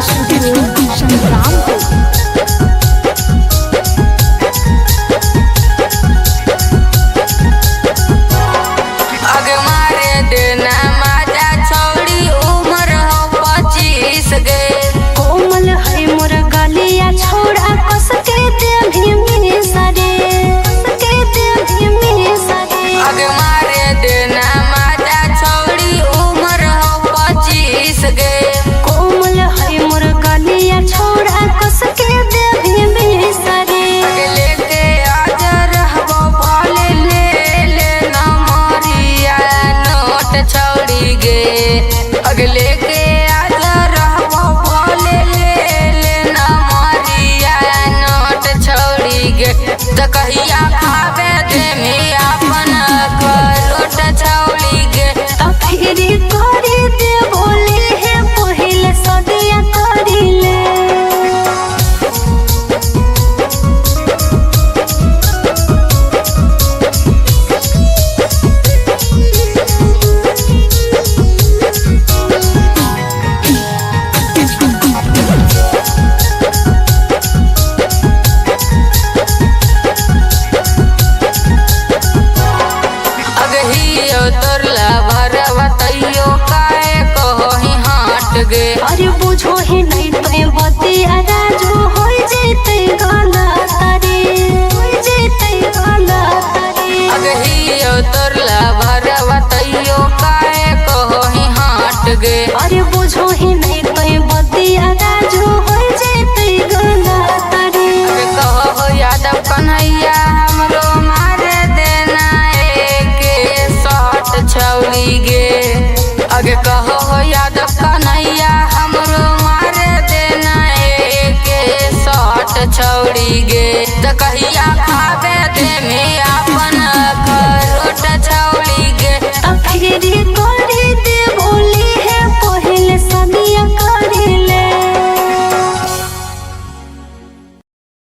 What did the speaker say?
Studio Sangrampur. कोमल है मोर गलिया छोड़ा कस के दे भीमी सरे के दे भीमी सरे अग मारे देना माजा छौड़ी उम्र हो 25 गे। कोमल है मोर गलिया छोड़ा कस के दे भीमी सरे अग लेके आज रहबो भले ले ना मोरिया नोट छौड़ी गे। अग लेके कहिया खावे देमी अपन करोट छौली गे। त फिर करे दे बोले है पहिले सदिया करिले तोरला भरवा तैयो काहे कहोही हाट गे। अरे बुझो ही नहीं तो बतिया राजू हो जेते गलत रे हो जेते गलत रे अगहियो तोरला भरवा तैयो काहे कहोही हाट गे। अरे